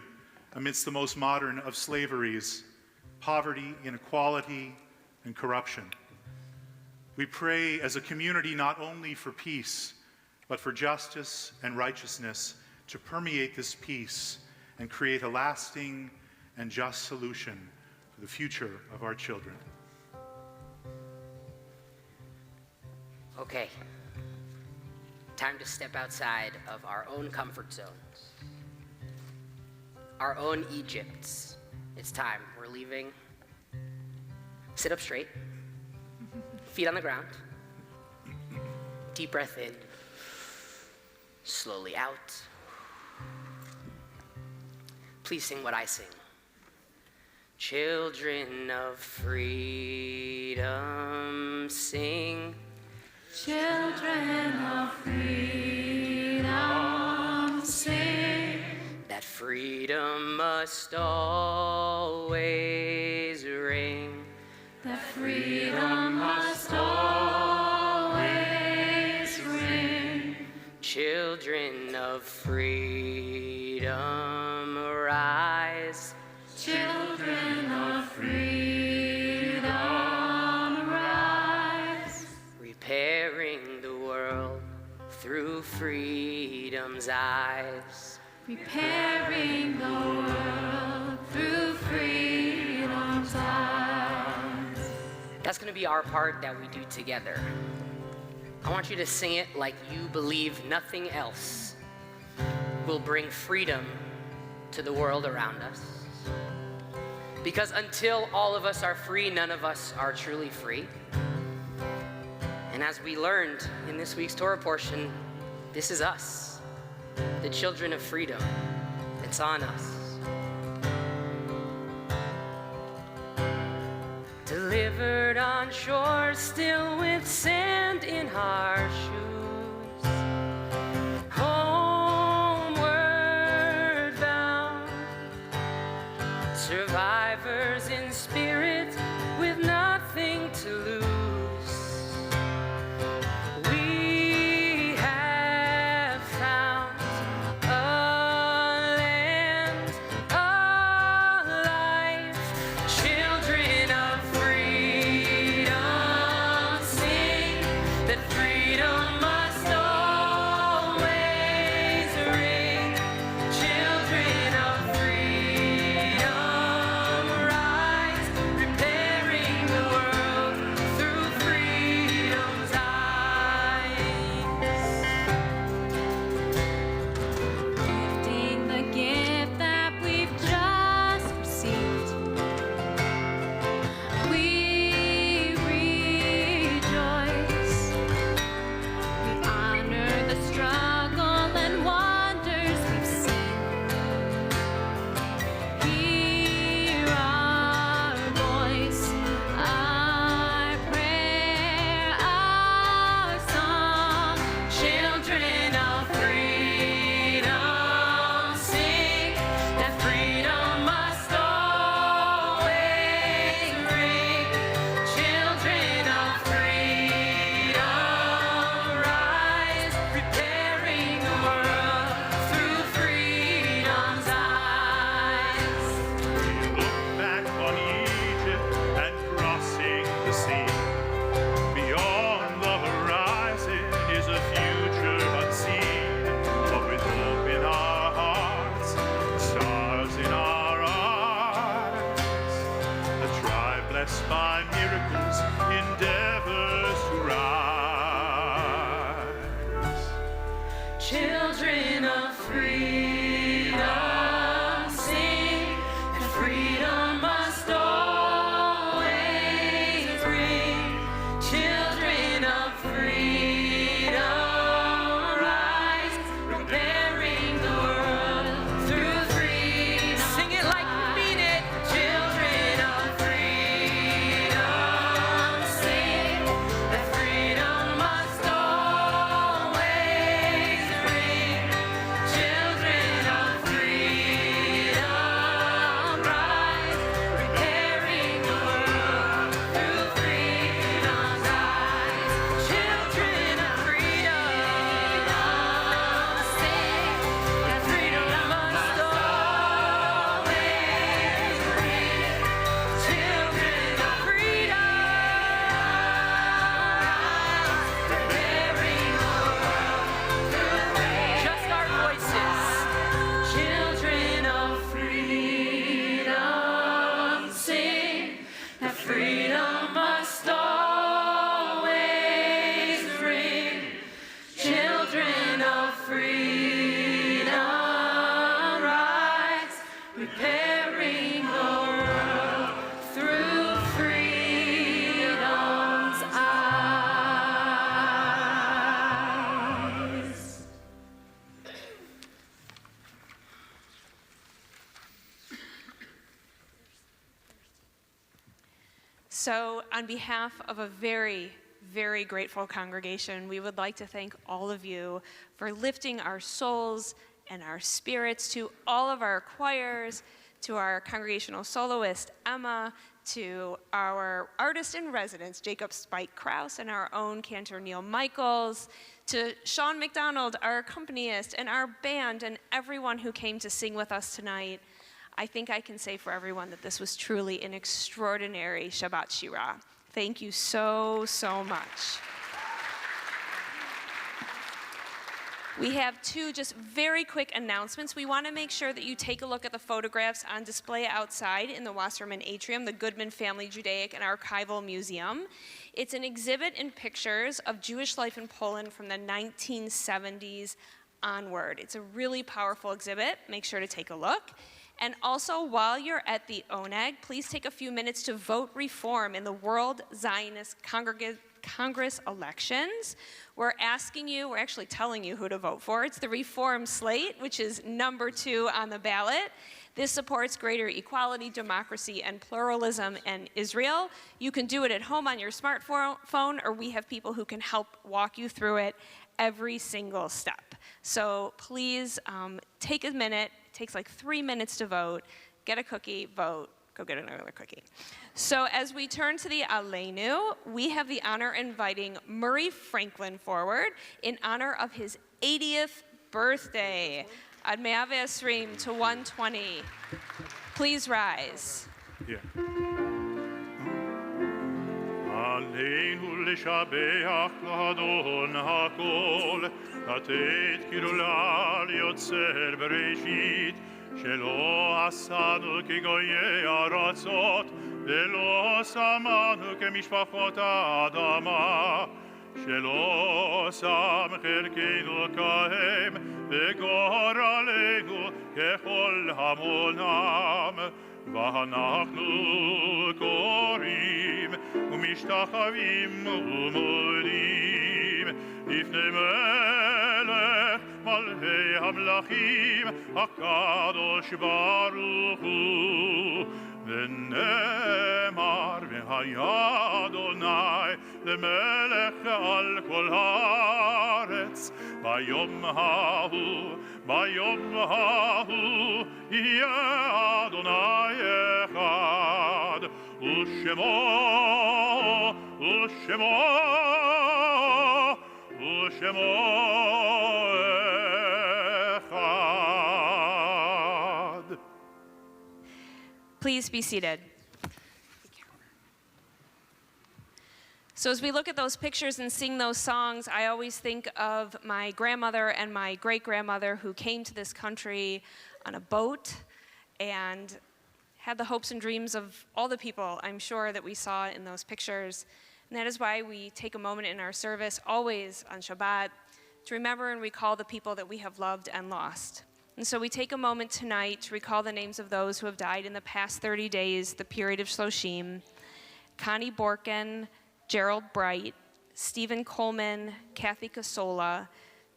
amidst the most modern of slaveries, poverty, inequality, and corruption. We pray as a community not only for peace, but for justice and righteousness to permeate this peace and create a lasting and just solution for the future of our children. Okay, time to step outside of our own comfort zones, our own Egypts. It's time. We're leaving. Sit up straight, feet on the ground. Deep breath in, slowly out. Please sing what I sing. Children of freedom, sing. Children of freedom, sing. That freedom must always ring. That freedom must always ring. Children of freedom, arise. Children of freedom, rise. Repairing the world through freedom's eyes. Preparing the world through freedom's eyes. That's going to be our part that we do together. I want you to sing it like you believe nothing else will bring freedom to the world around us. Because until all of us are free, none of us are truly free. And as we learned in this week's Torah portion, this is us, the children of freedom. It's on us. Delivered on shores, still with sand in our shoes. Homeward bound, survivors in spirit with nothing to lose. We have found a land, a life, children of freedom sing that freedom must always ring. Children of freedom rise, repairing the world through freedom's eyes. Lifting the gift that we've just received, we rejoice. We honor the struggle and wonders we've seen. Hear our voice, our prayer, our song. Children of freedom sing that freedom must always ring. Children of freedom rise, repairing the world through freedom's eyes. Look back on Egypt and crossing the sea. Beyond the horizon is a future unseen. But with hope in our hearts, stars in our eyes, a tribe blessed by miracles endeavors to rise. Children of freedom sing that freedom must always ring. Children of freedom rise, repairing the world through freedom. Sing it like you mean it. Children of freedom sing that freedom must always ring. Children of freedom rise, repairing the world through freedom's eyes. Children of freedom sing that freedom must always ring. Children of freedom rise, repairing the world through freedom. Just our voices. Children of freedom sing that freedom must always ring. Children of freedom rise, repairing the world through freedom's eyes. So, on behalf of a very, very grateful congregation, we would like to thank all of you for lifting our souls and our spirits, to all of our choirs, to our congregational soloist, Emma, to our artist in residence, Jacob Spike Krause, and our own cantor, Neil Michaels, to Sean McDonald, our accompanist, and our band, and everyone who came to sing with us tonight. I think I can say for everyone that this was truly an extraordinary Shabbat Shira. Thank you so, so much. We have two just very quick announcements. We want to make sure that you take a look at the photographs on display outside in the Wasserman Atrium, the Goodman Family Judaic and Archival Museum. It's an exhibit in pictures of Jewish life in Poland from the 1970s onward. It's a really powerful exhibit. Make sure to take a look. And also, while you're at the ONEG, please take a few minutes to vote reform in the World Zionist Congress elections. We're actually telling you who to vote for. It's the Reform Slate, which is number 2 on the ballot. This supports greater equality, democracy, and pluralism in Israel. You can do it at home on your smartphone, or we have people who can help walk you through it every single step. So please take a minute. It takes like 3 minutes to vote. Get a cookie, vote, go get another cookie. So as we turn to the Aleinu, we have the honor of inviting Murray Franklin forward in honor of his 80th birthday. Ad 120 to 120. Please rise. Yeah. Aleinu לשבח לאדון הכל, לתת גדולה ליוצר בראשית, שלא עשנו כגויי ארצות, ולא שמנו כמשפחות האדמה, שלא שם חלקנו כהם, וגורלנו ככל המונם. ואנחנו קוראים ומשתחווים ומודים לפני מלך מלכי המלכים הקדוש ברוך הוא. ונאמר והיה אדוני למלך על כל הארץ ביום ההוא יהיה אדוני אחד ושמו אחד. Please be seated. So as we look at those pictures and sing those songs, I always think of my grandmother and my great-grandmother who came to this country on a boat and had the hopes and dreams of all the people, I'm sure, that we saw in those pictures. And that is why we take a moment in our service, always on Shabbat, to remember and recall the people that we have loved and lost. And so we take a moment tonight to recall the names of those who have died in the past 30 days, the period of Shloshim: Connie Borkin, Gerald Bright, Stephen Coleman, Kathy Casola,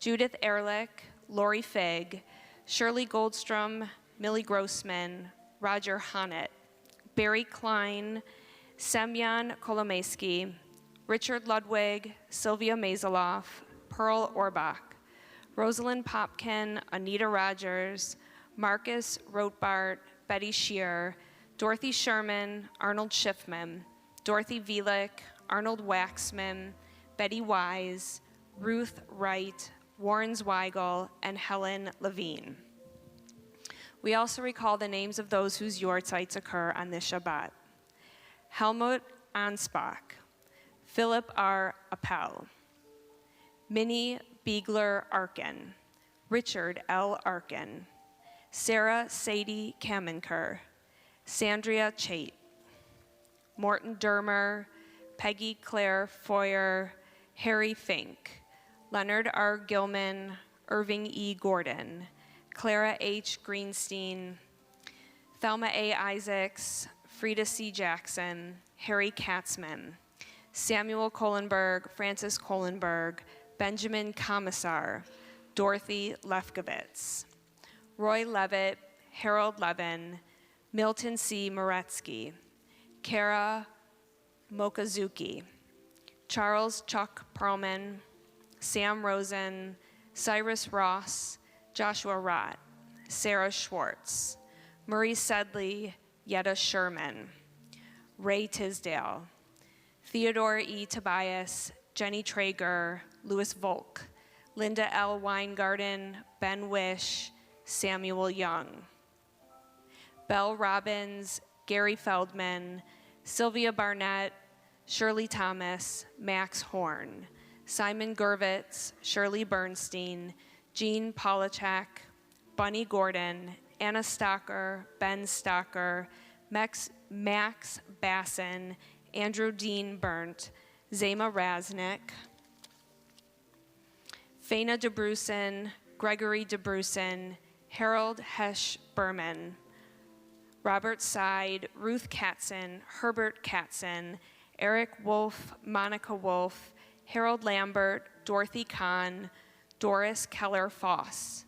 Judith Ehrlich, Lori Figg, Shirley Goldstrom, Millie Grossman, Roger Honnett, Barry Klein, Semyon Kolomeski, Richard Ludwig, Sylvia Mazaloff, Pearl Orbach, Rosalind Popkin, Anita Rogers, Marcus Rothbart, Betty Shear, Dorothy Sherman, Arnold Schiffman, Dorothy Vilick, Arnold Waxman, Betty Wise, Ruth Wright, Warren Zweigel, and Helen Levine. We also recall the names of those whose yortzites occur on this Shabbat: Helmut Anspach, Philip R. Appel, Minnie Biegler Arkin, Richard L. Arkin, Sarah Sadie Kamenker, Sandria Chait, Morton Dermer, Peggy Claire Foyer, Harry Fink, Leonard R. Gilman, Irving E. Gordon, Clara H. Greenstein, Thelma A. Isaacs, Frida C. Jackson, Harry Katzman, Samuel Kohlenberg, Francis Kohlenberg, Benjamin Commissar, Dorothy Lefkowitz, Roy Levitt, Harold Levin, Milton C. Moretsky, Kara Mokazuki, Charles Chuck Perlman, Sam Rosen, Cyrus Ross, Joshua Rott, Sarah Schwartz, Murray Sedley, Yetta Sherman, Ray Tisdale, Theodore E. Tobias, Jenny Traeger, Louis Volk, Linda L. Weingarten, Ben Wish, Samuel Young, Belle Robbins, Gary Feldman, Sylvia Barnett, Shirley Thomas, Max Horn, Simon Gervitz, Shirley Bernstein, Jean Polachek, Bunny Gordon, Anna Stocker, Ben Stocker, Max Basson, Andrew Dean Burnt, Zema Raznick, Faina DeBrusen, Gregory DeBrusen, Harold Hesh Berman, Robert Side, Ruth Katzen, Herbert Katzen, Eric Wolf, Monica Wolf, Harold Lambert, Dorothy Kahn, Doris Keller Foss,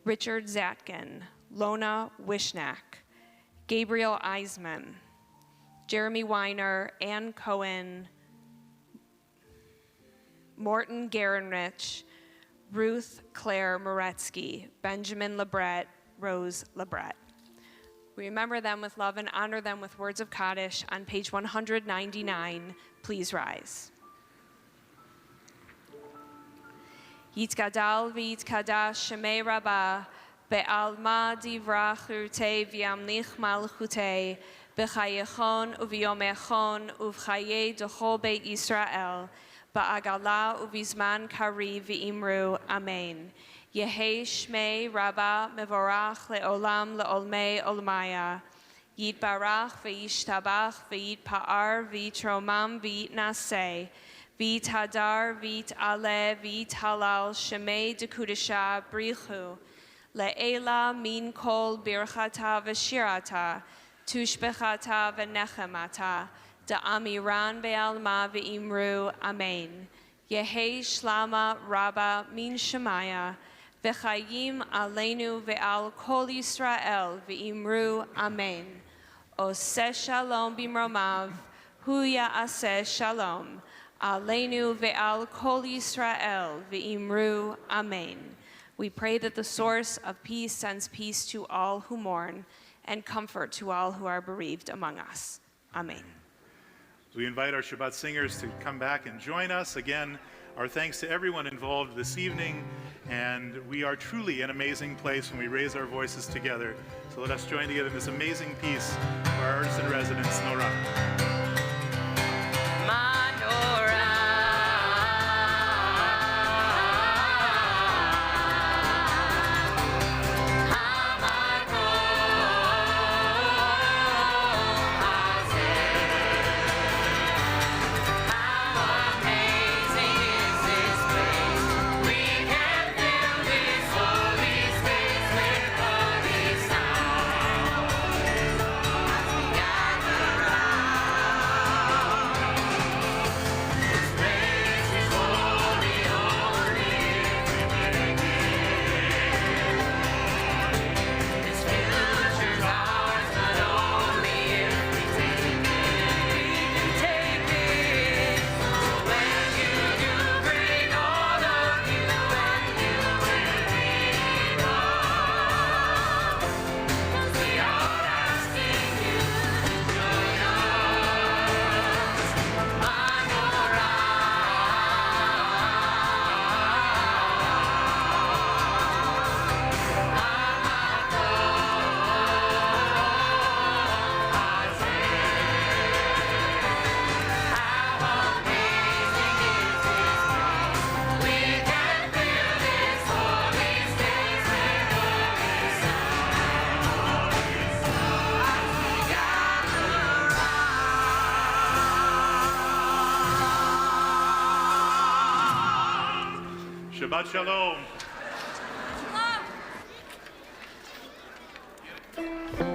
Richard Zatkin, Lona Wishnak, Gabriel Eisman, Jeremy Weiner, Ann Cohen, Morton Garenrich, Ruth Claire Moretsky, Benjamin Lebret, Rose Lebret. We remember them with love and honor them with words of Kaddish on page 199. Please rise. Yitkadal v'yitkadash shemei Rabbah, be'alma divra churtei v'yamlich malchutei, b'chayechon u'v'yomechon u'v'chayei d'chol beit Yisrael, ba'agala u'v'zman kari v'imru. Amen. Yehei shmei Rabbah mevorach le'olam le'olmei olmaya. Yitbarach v'yishtabach v'yitpa'ar v'yitromam v'yitnaseh. V'yithadar v'yit'aleh v'yithalal shemei dekudesha brichu. Le'ela min kol birchata v'shirata. Tushbechata v'nechemata. Da'amiran be'alma v'imru. Amen. Yehei shlama Rabbah min Shemaya. V'chayim aleinu ve'al kol Yisrael v'imru. Amen. Oseh shalom bimromav, hu ya'aseh shalom. Aleinu ve'al kol Yisrael v'imru. Amen. We pray that the source of peace sends peace to all who mourn and comfort to all who are bereaved among us. Amen. We invite our Shabbat singers to come back and join us. Again, our thanks to everyone involved this evening, and we are truly an amazing place when we raise our voices together. So let us join together in this amazing piece for our artist in residence, Nora. Shabbat Shalom. Shalom.